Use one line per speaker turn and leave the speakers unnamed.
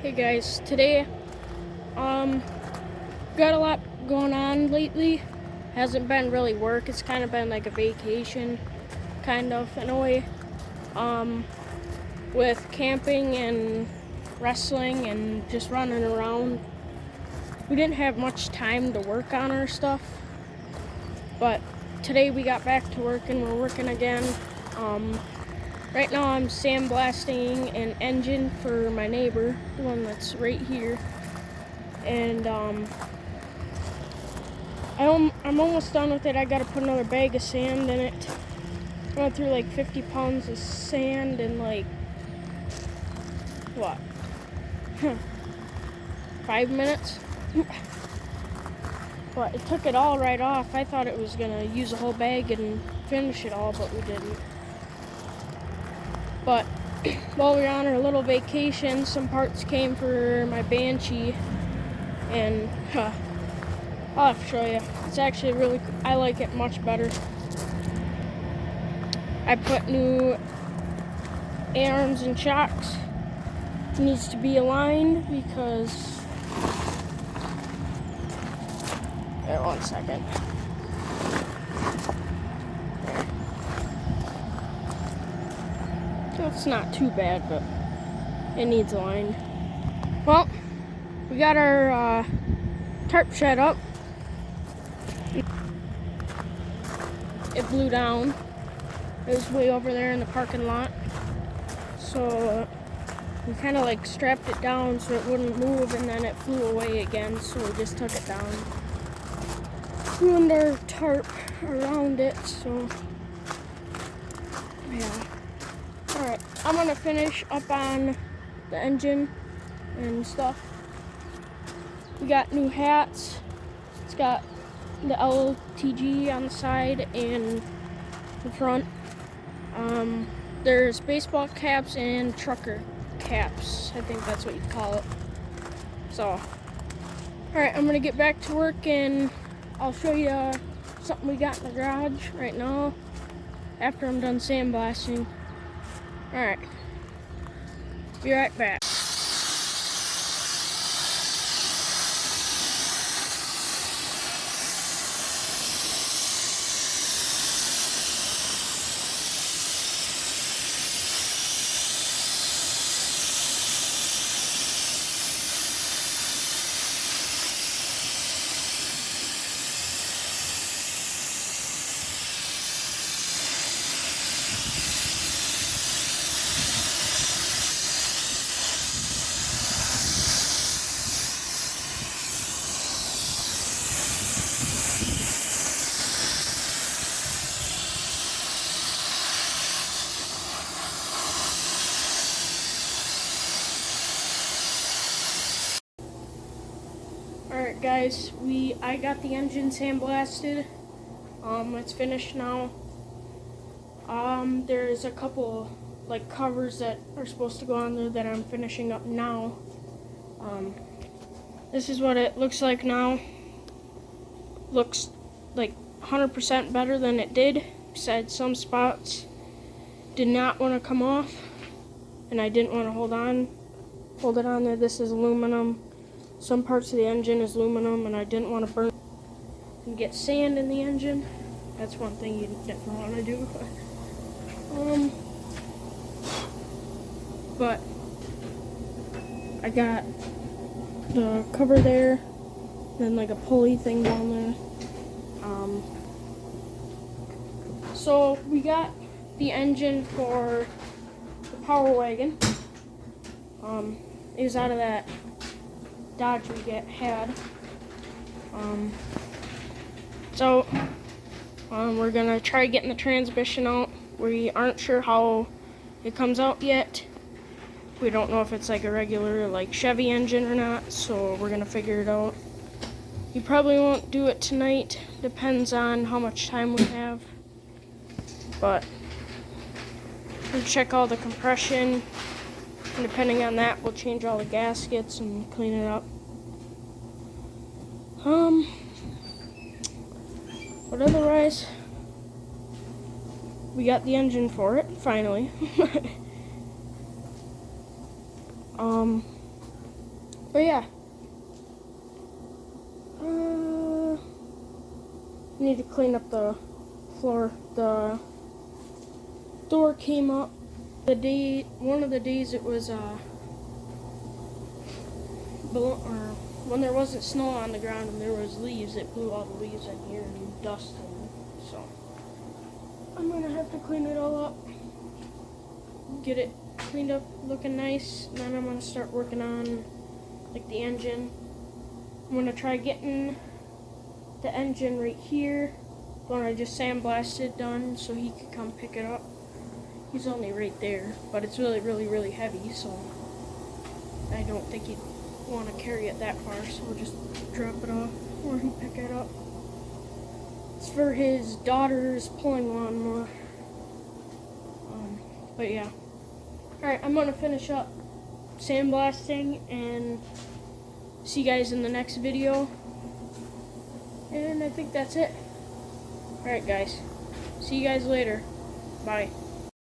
Hey guys, today got a lot going on lately. Hasn't been really work, it's kind of been like a vacation, kind of in a way. With camping and wrestling and just running around. We didn't have much time to work on our stuff, but today we got back to work and we're working again. Right now I'm sandblasting an engine for my neighbor, the one that's right here. And I'm almost done with it. I gotta put another bag of sand in it. I went through like 50 pounds of sand in like, what? 5 minutes? But it took it all right off. I thought it was gonna use a whole bag and finish it all, but we didn't. But while we were on our little vacation, some parts came for my Banshee, and I'll have to show you. It's actually really, I like it much better. I put new arms and shocks. It needs to be aligned because, wait 1 second. It's not too bad, but it needs aligned. Well, we got our tarp shed up. It blew down. It was way over there in the parking lot. So we kind of like strapped it down so it wouldn't move, and then it flew away again, so we just took it down. Ruined our tarp around it, so yeah. Alright, I'm gonna finish up on the engine and stuff. We got new hats. It's got the LTG on the side and the front. There's baseball caps and trucker caps. I think that's what you'd call it. So, alright, I'm gonna get back to work and I'll show you something we got in the garage right now after I'm done sandblasting. Alright, be right back. Alright guys, I got the engine sandblasted. It's finished now. There's a couple like covers that are supposed to go on there that I'm finishing up now. This is what it looks like now. Looks like 100% better than it did. Besides some spots did not want to come off, and I didn't want to hold it on there. This is aluminum. Some parts of the engine is aluminum, and I didn't want to burn and get sand in the engine. That's one thing you definitely want to do. But I got the cover there, then like a pulley thing down there. So we got the engine for the Power Wagon. It was out of that Dodge we had. So we're gonna try getting the transmission out. We aren't sure how it comes out yet. We don't know if it's like a regular like Chevy engine or not, so we're gonna figure it out. We probably won't do it tonight, depends on how much time we have. But we'll check all the compression, and depending on that, we'll change all the gaskets and clean it up. But otherwise, we got the engine for it, finally. But yeah. Need to clean up the floor. The door came up one of the days it was when there wasn't snow on the ground and there was leaves, it blew all the leaves in here and dust, and so I'm gonna have to clean it all up, get it cleaned up, looking nice, and then I'm gonna start working on like the engine. I'm gonna try getting the engine right here, the one I just sandblasted done, so he could come pick it up. He's only right there, but it's really, really, really heavy, so I don't think he'd want to carry it that far, so we'll just drop it off or he'll pick it up. It's for his daughter's pulling lawnmower. But yeah. Alright, I'm going to finish up sandblasting and see you guys in the next video. And I think that's it. Alright guys, see you guys later. Bye.